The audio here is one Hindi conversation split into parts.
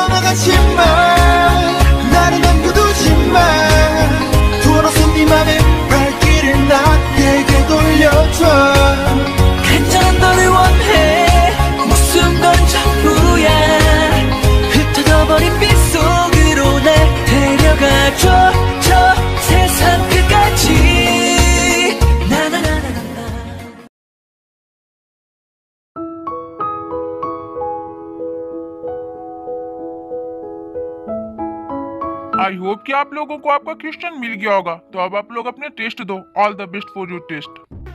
떠나가지마 나를 남겨두지마 돌아서 네 맘의 발길을 나에게 돌려줘 간절한 너를 원해 무슨 건 전부야 흩어져버린 빗속으로 날 데려가줘 저 세상 끝까지 나나나나나. आई होप कि आप लोगों को आपका क्वेश्चन मिल गया होगा। तो अब आप लोग अपने टेस्ट दो। All the best for your test.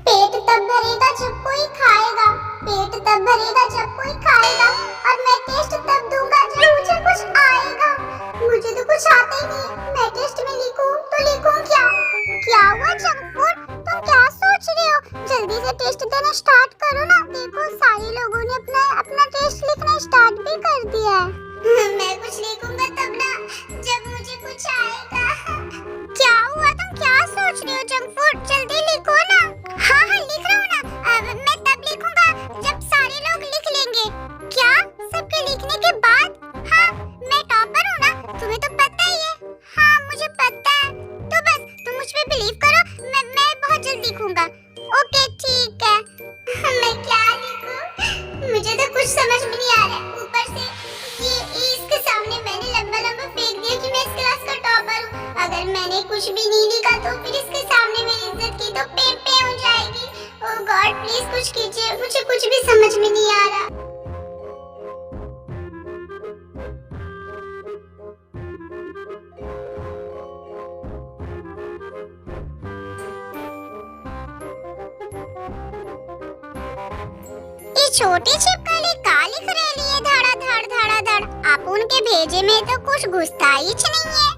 पेट तब भरेगा जब कोई खाएगा, पेट तब भरेगा जब कोई खाएगा, और मैं टेस्ट तब दूंगा जब मुझे कुछ आएगा। मुझे तो कुछ आता ही नहीं, मैं टेस्ट में लिखूं तो लिखूं क्या? क्या हुआ जंक फूड? तुम क्या सोच रहे हो? जल्दी से टेस्ट देना स्टार्ट करो ना। देखो सारे लोगों ने अपना टेस्ट लिखना स्टार्ट भी कर दिया है। मैं कुछ लिखूंगा तब ना जब मुझे कुछ आएगा। क्या हुआ? तुम क्या सोच रहे हो जंक फूड? जल्दी लिखो ना। हाँ हाँ लिख रहा हूँ ना। मैं तब लिखूंगा जब सारे लोग लिख लेंगे। क्या? सबके लिखने के बाद? हाँ मैं टॉपर हूँ ना, तुम्हें तो पता ही है। हाँ मुझे पता है, तो बस तुम मुझ पे बिलीव करो, मैं बहुत जल्द लिखूंगा। ओके ठीक है। मैं क्या लिखूं? मुझे तो कुछ समझ में नहीं आ रहा है। ऊपर से ये इसके सामने मैंने लंबा लंबा फेंक दिया कि मैं इस क्लास का टॉपर हूँ। अगर मैंने कुछ भी नहीं लिखा तो फिर इसके सामने मेरी इज्जत की तो पे हो जाएगी। ओह गॉड प्लीज कुछ कीजिए, मुझे कुछ भी समझ में नहीं आ रहा। ये छोटी छिपकली का लिख रही है धड़ा धड़ धड़ा धड़। आप उनके भेजे में तो कुछ घुसता ही नहीं है।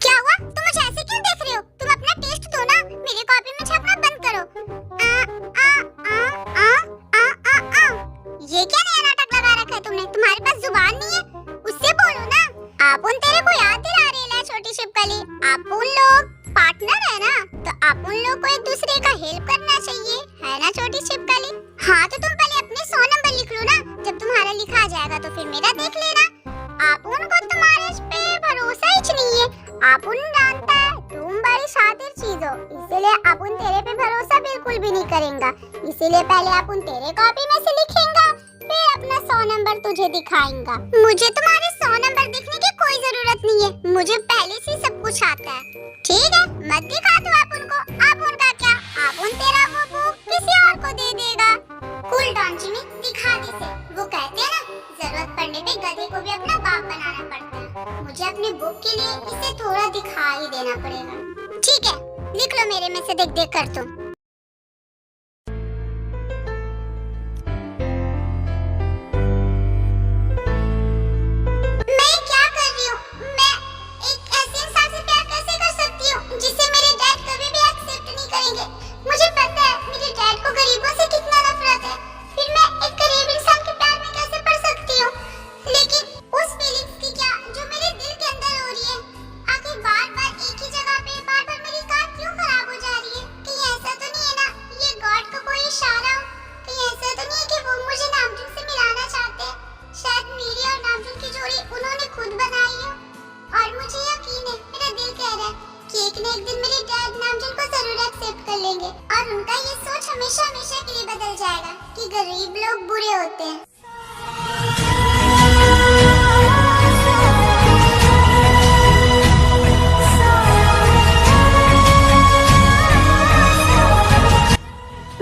क्या हुआ? तुम मुझे ऐसे क्यों देख रहे हो? तुम अपना टेस्ट दो ना, मेरे कॉपी में छापना बंद करो। आ आ आ आ आ आ आ। ये क्या नया नाटक लगा रखा है तुमने? तुम्हारे पास जुबान नहीं है? उससे बोलो ना। आप उन तेरे को याद दिला रही है छोटी छिपकली। आप उन लोग पार्टनर है ना, तो आप उन लोग को एक दूसरे का हेल्प करना चाहिए, है ना छोटी छिपकली? हाँ तो तुम पहले अपने 100 नंबर लिख लो ना, जब तुम्हारा लिखा जाएगा तो फिर मेरा देख लेना। आप उनको तुम्हारे पे भरोसा ही नहीं है। आप उन जानता है तुम बड़ी शातिर चीज हो, इसीलिए आप उन तेरे पे भरोसा बिल्कुल भी नहीं करेंगे। इसीलिए पहले आप उन तेरे कॉपी में से लिखेंगे, फिर अपना 100 नंबर तुझे दिखाएंगा। मुझे तुम्हारे 100 नंबर दिखने की कोई जरूरत नहीं है, मुझे पहले से सब कुछ आता है। ठीक है मत दिखा दो आप उनको। आप उनका क्या, आप उन तेरा वो बुक किसी और को दे देगा। कूल डाउन जिमी, दिखा दे से। वो कहते हैं ना जरूरत पड़ने पे गधे को भी अपना बाप बनाना पड़ता है। मुझे अपने बुक के लिए इसे थोड़ा दिखा ही देना पड़ेगा। ठीक है लिख लो मेरे में से देख देख कर तुम। मैं क्या कर रही हूँ? मैं एक ऐसे इंसान से प्यार कैसे कर सकती हूँ जिसे मेरे डैड कभी भी एक्सेप्ट नहीं करेंगे? मुझे पता है मेरे डैड को गरीबों से कितना नफरत है, फिर मैं एक गरीब इंसान के प्यार में कैसे पड़ सकती हूँ? लेकिन उस फीलिंग्स की क्या जो मेरे दिल के अंदर हो रही है? आखिर बार बार एक ही जगह पे बार बार मेरी कार क्यों खराब हो जा रही है? कहीं ऐसा तो नहीं है ना ये गॉड का कोई इशारा हो? कहीं ऐसा तो नहीं है कि वो मुझे नामजुन से मिलाना चाहते हैं? शायद मेरी और नामजुन की जोड़ी उन्होंने खुद बनाई हो। और मुझे यकीन है, मेरा दिल कह रहा है कि एक न एक दिन मेरे डैड नामजुन को जरूर एक्सेप्ट कर लेंगे और उनका ये सोच हमेशा हमेशा के लिए बदल जाएगा कि गरीब लोग बुरे होते हैं।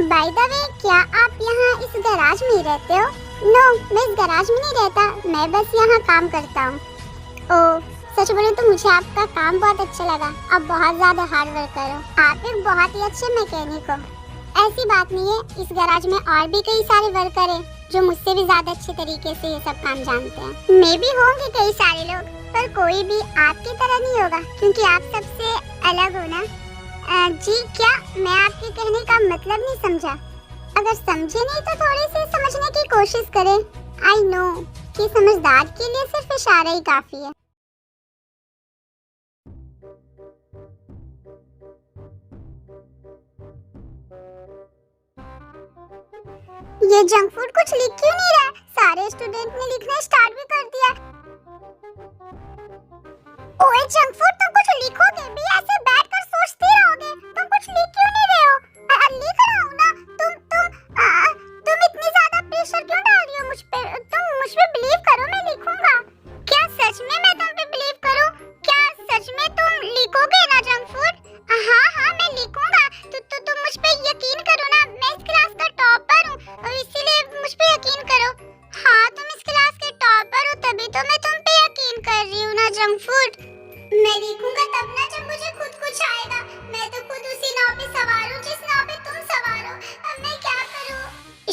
बाय द वे क्या आप यहाँ इस गैराज में ही रहते हो? नो मैं इस गैराज में नहीं रहता, मैं बस यहाँ काम करता हूँ। ओह सच बोले तो मुझे आपका काम बहुत अच्छा लगा। आप बहुत ज्यादा हार्ड वर्कर हो, आप एक बहुत ही अच्छे मैकेनिक हो। ऐसी बात नहीं है, इस गैराज में और भी कई सारे वर्कर हैं जो मुझसे भी ज्यादा अच्छे तरीके से ये सब काम जानते हैं। मे भी होंगे कई सारे लोग, पर कोई भी आपकी तरह नहीं होगा क्योंकि आप सबसे अलग हो ना। जी क्या? मैं आपके कहने का मतलब नहीं समझा। अगर समझे नहीं तो थोड़ी सी समझने की कोशिश करें। आई नो कि समझदार के लिए सिर्फ इशारा ही काफी है। ये जंक फूड कुछ लिख क्यों नहीं रहा? सारे स्टूडेंट ने लिखना स्टार्ट भी कर दिया। ओए जंक फूड, तुम कुछ लिखोगे भी? ऐसे बैठकर सोचते रहोगे? तुम कुछ लिख क्यों नहीं रहे हो? लिख रहा हूँ ना। तुम इतनी ज्यादा प्रेशर क्यों डाल रही हो मुझ पे? तुम मुझ पे बिलीव करो, मैं लिखूंगा। क्या सच में मैं तुम पे बिलीव करूं? क्या सच में तुम लिखोगे ना जंक फूड? हाँ मैं लिखूंगा। तो तुम मुझ पे यकीन करो ना, मैं इस क्लास का टॉपर हूँ और इसीलिए मुझ पे यकीन करो। हाँ तुम इस क्लास के टॉपर हो, तभी तो मैं तुम पे यकीन कर रही हूँ ना जंक फूड। मैं लिखूंगा तब ना जब मुझे खुद कुछ आएगा। मैं तो खुद उसी नाव पे सवार हूँ जिस नाव पे तुम सवार हो। अब मैं क्या करूँ?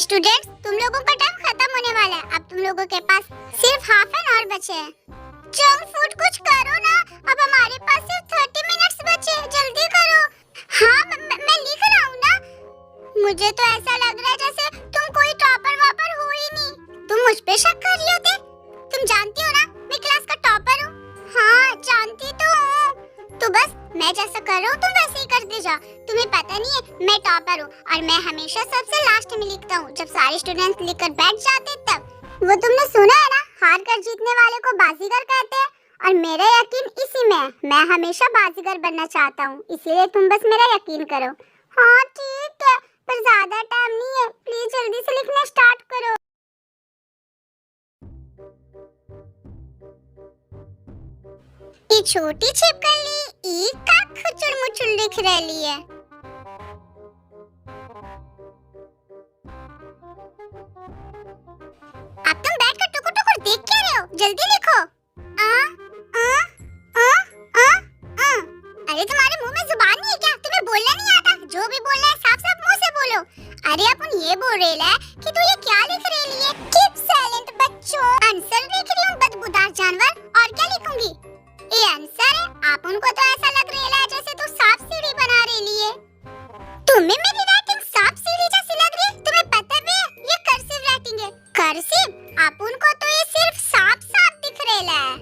स्टूडेंट्स, तुम लोगों का टाइम खत्म होने वाला है। अब तुम लोगों के पास सिर्फ हाफ एन आवर बचे हैं। जंक फूड कुछ करो ना, अब हमारे पास सिर्फ 30 मिनट्स बचे हैं, जल्दी करो। हाँ मैं लिख रहा हूँ ना। मुझे तो ऐसा लग रहा है जैसे तुम कोई टॉपर वापर हो ही नहीं। तुम मुझ पे शक कर रही हो? तुम जानती हो ना मैं क्लास का टॉपर हूँ। हाँ जानती तो हूँ। तो बस मैं जैसा कर रहा हूँ तुम वैसे ही करते जाओ। तुम्हें पता नहीं है मैं टॉपर हूँ और मैं हमेशा सबसे लास्ट में लिखता हूँ। जब सारे स्टूडेंट्स लिखकर बैठ जाते तब। वो तुमने सुना है ना, हार कर जीतने वाले को बाजीगर कहते हैं और मेरा यकीन इसी में है। मैं हमेशा बाजीगर बनना चाहता हूँ, इसलिए तुम बस मेरा यकीन करो। हाँ ठीक है, पर ज्यादा टाइम नहीं है, प्लीज जल्दी से लिखना स्टार्ट करो। ये छोटी छिपकली एक का खुचुड़ मुचुड़ लिख रही है। अब तुम बैठकर टुकुर टुकुर देख क्या रहे हो? जल्दी लिखो। अरे तुम्हारे मुंह में जुबान नहीं है क्या? तुम्हें बोलना नहीं आता? जो भी बोलना है साफ साफ मुंह से बोलो। अरे अपन ये बोल रहे है कि तू ये क्या लिख रही है? कीप साइलेंट बच्चों। आंसर लिख रही हूँ बदबूदार जानवर, और क्या लिखूंगी? ये आंसर है। आप उनको तो ऐसा लग रहा है जैसे तू सांप सीढ़ी बना रही है। तुम्हें मेरी राइटिंग सांप सीढ़ी जैसी लग रही है? तुम्हें पता भी है ये कर्सिव राइटिंग है। कर्सिव? आप उनको तो ये सिर्फ सांप सांप दिख रहा है।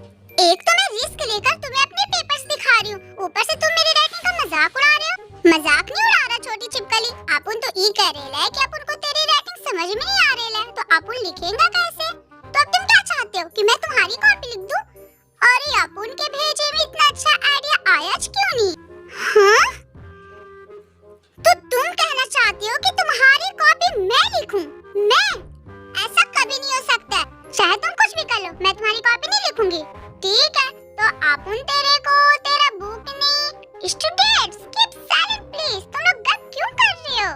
एक तो मैं रिस्क लेकर तुम्हें अपने पेपर्स दिखा रही हूँ, ऊपर से तुम मेरी राइटिंग का मजाक उड़ा रहे हो। मजाक नहीं उड़ा रहा छोटी छिपकली। आप उन तो ये कह रहे है कि अपन को तेरी राइटिंग समझ में नहीं आ रही है, तो अपन लिखेंगे कैसे? तो अब तुम क्या चाहते हो कि मैं तुम्हारी कॉपी लिख दूं? अरे अपन के भेजे में इतना अच्छा आइडिया आया क्यों नहीं? हाँ? तो तुम कहना चाहती हो कि तुम्हारी कॉपी मैं लिखूं? मैं? ऐसा कभी नहीं हो सकता। चाहे तुम कुछ भी कर लो, मैं तुम्हारी कॉपी नहीं लिखूंगी। ठीक है, तो अपन तेरे को तेरा बुक नहीं। Students keep silent please. तुम लोग गप क्यों कर रहे हो?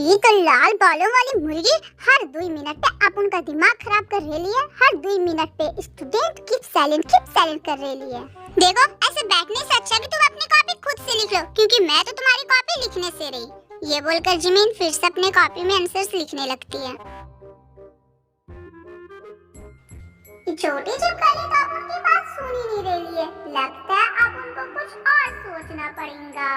ये तो लाल बालों वाली मुर्गी हर 2 मिनट पे अपन का दिमाग खराब कर रही है। हर 2 मिनट पे स्टूडेंट कीप साइलेंट कर रही है। देखो, ऐसे बैठने से अच्छा कि तुम अपनी कॉपी खुद से लिख लो, क्योंकि मैं तो तुम्हारी कॉपी लिखने से रही। ये बोलकर जिमीन फिर से अपने कॉपी में आंसर्स लिखने लगती है। छोटी छिपकली तो अब उनकी बात सुन ही नहीं रही है। लगता है अब उनको कुछ और सोचना पड़ेगा।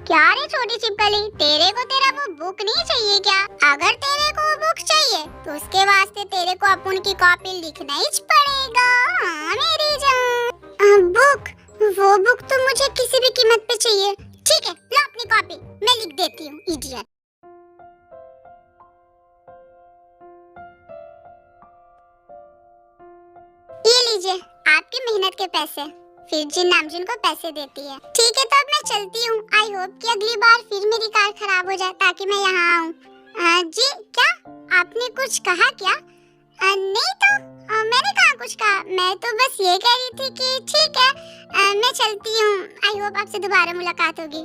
क्या रे छोटी छिपकली, तेरे को तेरा वो बुक नहीं चाहिए क्या? अगर तेरे को वो बुक चाहिए तो उसके वास्ते तेरे को अपन की कॉपी लिखना ही पड़ेगा। हाँ मेरी जान। बुक? वो बुक तो मुझे किसी भी कीमत पे चाहिए। ठीक है, लो अपनी कॉपी, मैं लिख देती हूँ। इडियट। ये लीजिए आपकी मेहनत के पैसे। फिर जिन नामजिन को पैसे देती है। ठीक है, तो अब मैं चलती हूँ। आई होप कि अगली बार फिर मेरी कार खराब हो जाए ताकि मैं यहाँ आऊँ। जी क्या आपने कुछ कहा क्या? नहीं तो मैंने कहा कुछ कहा। मैं तो बस ये कह रही थी कि ठीक है मैं चलती हूँ। आई होप आपसे दोबारा मुलाकात होगी।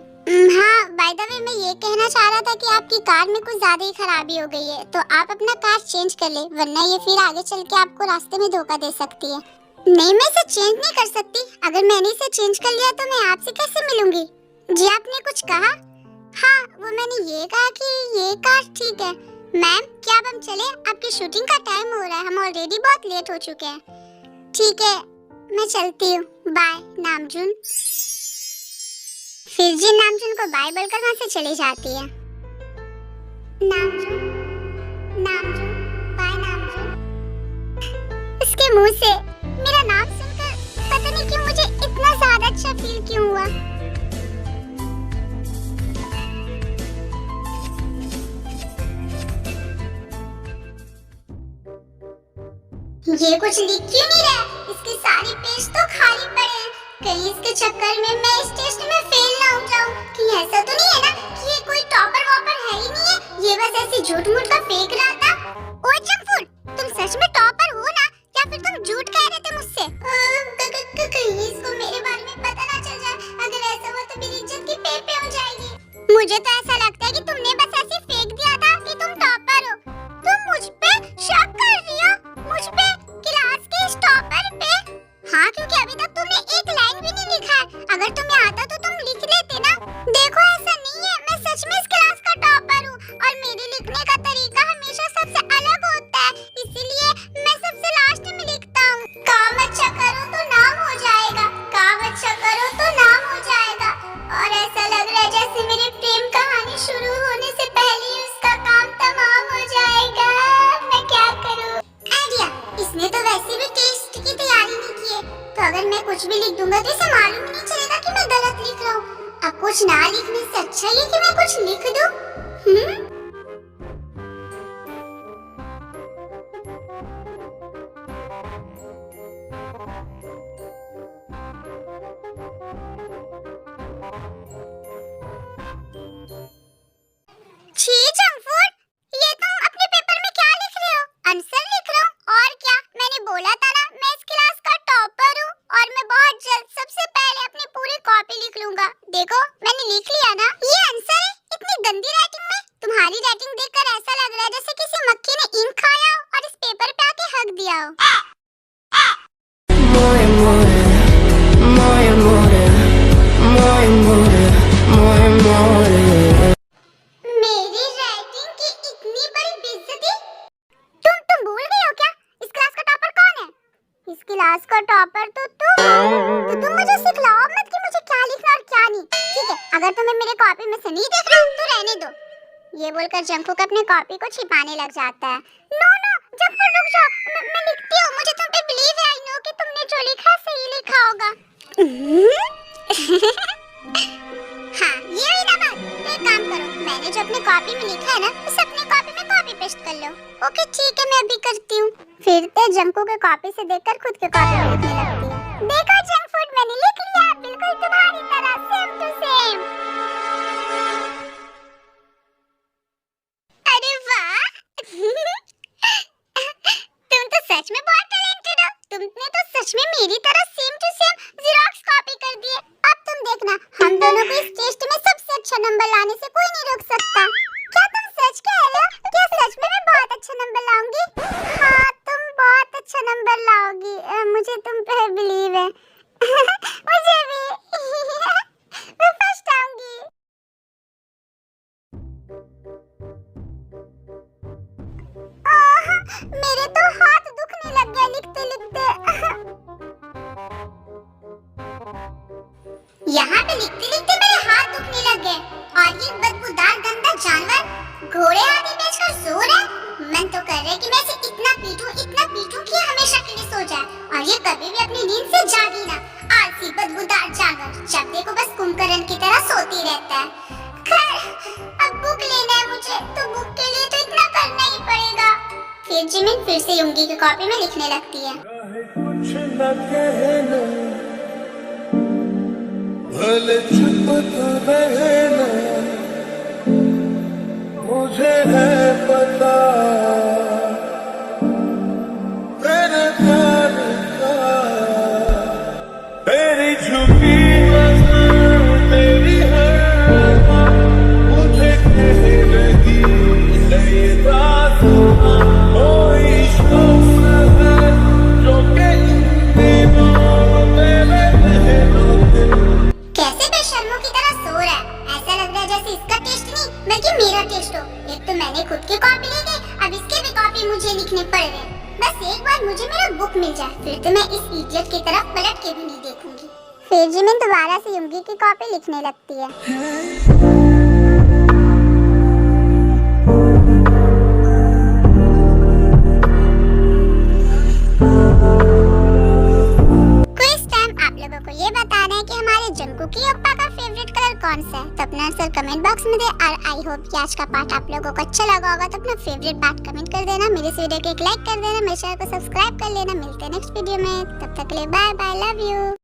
हाँ बाय द वे, मैं ये कहना चाह रहा था कि आपकी कार में कुछ ज्यादा ही खराबी हो गई है, तो आप अपना कार चेंज कर ले, वरना ये फिर आगे चल के आपको रास्ते में धोखा दे सकती है। नहीं, मैं इसे चेंज नहीं कर सकती। अगर मैंने इसे चेंज कर लिया तो मैं आपसे कैसे मिलूंगी? जी आपने कुछ कहा? हाँ, वो मैंने ये कहा कि ये कार ठीक है। मैम क्या अब हम चले? आपकी शूटिंग का टाइम हो रहा है, हम ऑलरेडी बहुत लेट हो चुके हैं। ठीक है, मैं चलती हूँ। बाय नामजुन। फिर जी नामजुन को बाय बोलकर वहाँ से चली जाती है। नामजुन, नामजुन, बाय नामजुन। इसके मुंह से मेरा नाम सुनकर पता नहीं क्यों मुझे इतना ज्यादा अच्छा फील क्यों हुआ। ये कुछ लिख क्यों नहीं रहा? इसके सारे पेज तो खाली पड़े हैं। कहीं इसके चक्कर में मैं इस टेस्ट में फेल ना हो जाऊं। कहीं ऐसा तो नहीं है ना कि ये कोई टॉपर वॉपर है ही नहीं है, ये बस ऐसे झूठ मूठ का फेंक रहा था। ओए जंक फूड, तुम सच में टॉपर हो ना, या फिर तुम झूठ कह रहे थे मुझसे? कहीं इसको मेरे बारे में पता ना चल जाए। अगर ऐसा हुआ तो मेरी इज्जत की पे हो जाएगी। मुझे तो ऐसा लगता है कि तुमने बस ऐसे फेंक दिया था कि तुम टॉपर हो। तुम मुझ पे शक कर रही हो? मुझ पे, क्लास के इस टॉपर पे? हाँ, क्योंकि अभी तक तुमने एक लाइन भी नहीं लिखा है। अगर तुम्हें आता तो तुम लिख लेते ना। देखो ऐसा नहीं है, मैं सच में इस क्लास का टॉपर हूँ और मेरे लिखने का तरीका हमेशा सबसे अलग होता है, इसीलिए मैं सबसे लास्ट में लिखता हूँ। काम अच्छा करो तो नाम हो जाएगा, काम अच्छा करो तो नाम हो जाएगा। और ऐसा लग रहा है जैसे मेरी प्रेम कहानी शुरू होने से पहले ही उसका काम तमाम हो जाएगा। मैं क्या करूँ? आइडिया, इसने तो वैसे भी टेस्ट की तैयारी नहीं की है, तो अगर मैं कुछ भी लिख दूंगा तो इसे मालूम ही नहीं चलेगा कि मैं गलत लिख रहा हूँ। अब कुछ ना लिखने से अच्छा है कि मैं कुछ लिख दूं। छी जंक फूड, ये तुम अपने पेपर में क्या लिख रहे हो? आंसर लिख रहा हूँ और क्या। मैंने बोला था ना मैं इस क्लास का टॉपर हूँ और मैं बहुत जल्द सबसे पहले अपनी पूरी कॉपी लिख लूंगा। देखो मैंने लिख लिया ना। ये आंसर है इतनी गंदी राइटिंग में? तुम्हारी राइटिंग देखकर ऐसा लग रहा है जैसे किसी मक्खी ने इंक खाया हो और इस पेपर पे आके हक दिया हो। मेरी राइटिंग की इतनी बड़ी बेइज्जती? तुम भूल गए हो क्या इस क्लास का टॉपर कौन है? इस क्लास का टॉपर तो तुम मुझे सिखलाओ मत कि मुझे क्या लिखना और क्या नहीं। ठीक है, अगर तुम्हें मेरे कॉपी में से नहीं दिख रहा तो रहने दो। ये बोलकर जंकफूड अपने कॉपी को छिपाने लग जाता है। नो जंकफूड रुक जाओ, मैं लिखती हूँ। मुझे तुम पे बिलीव है। आई नो कि तुमने जो लिखा है सही लिखा होगा। हाँ, ये हुई ना बात। तो एक काम करो, मैंने जो अपने कॉपी में लिखा है ना उसे अपनी कॉपी में कॉपी पेस्ट कर लो। ओके ठीक है, मैं अभी करती हूँ। फिर ते जंकू के कॉपी से देखकर खुद के कॉपी में लिखने लगती है। देखो जंकफूड, मैंने लिख लिया बिल्कुल तुम्हारी तरह, सेम टू सेम। अरे वाह तुम तो सच में बहुत टैलेंटेड हो। तुमने तो सच में मेरी तरह same to same xerox copy कर दिए। अब तुम देखना, हम दोनों को इस टेस्ट में सबसे अच्छा नंबर लाने से कोई नहीं रोक सकता। क्या तुम सच कह रहे हो? क्या सच में मैं बहुत अच्छा नंबर लाऊंगी? हाँ, तुम बहुत अच्छा नंबर लाओगी, मुझे तुम पे बिलीव है। मुझे भी मैं फर्स्ट आऊंगी। मेरे तो हाथ दुखने लग गया लिखते लिखते। यहाँ पे लिखते लिखते मेरे हाथ दुखने लग गए। और ये बदबूदार गंदा जानवर घोड़े आदि बेचकर सो रहा है। मन तो कर रहा है कि मैं इसे इतना पीटूं कि हमेशा के लिए सो जाए और ये कभी भी अपनी नींद से जागी ना। आलसी बदबूदार जानवर, जब देखो बस कुंभकर्ण की तरह सोती रहता है। खैर, अब बुक लेना है मुझे, तो बुक के लिए तो इतना करना ही पड़ेगा। फिर जिमिन फिर से युंगी की कॉपी में लिखने लगती है। कुछ न कहना, भले चुप तो रहना, मुझे है पता तेरे प्यार का। तेरी झुकी नजर, तेरी हर बात मुझे कह रही है रात। कोई शख्स है जो के इन दिनों मेरे नैनों दिल। कैसे बेशर्मों की तरह सो रहा है? ऐसा लग रहा है जैसे इसका टेस्ट नहीं बल्कि मेरा टेस्ट हो। एक तो मैंने खुद की कॉपी ली थी, अब इसके भी कॉपी मुझे लिखने पड़ रहे। बस एक बार मुझे मेरा बुक मिल जाए, फिर तो मैं इस इडियट की तरफ पलट के भी नहीं देखूंगी। फिर जिमिन दोबारा से युंगी की कॉपी लिखने लगती है। Quiz time. आप लोगों को ये बताना है कि हमारे जंकू की ओप्पा का फेवरेट कलर कौन सा है। तो अपना आंसर कमेंट बॉक्स में दे और आई होप कि आज का पार्ट आप लोगों को अच्छा लगा होगा, तो अपना फेवरेट पार्ट कमेंट कर देना, मेरे इस वीडियो को एक लाइक कर देना, मेरे चैनल को सब्सक्राइब कर लेना। मिलते हैं नेक्स्ट वीडियो में, तब तक के लिए बाय बाय, लव यू।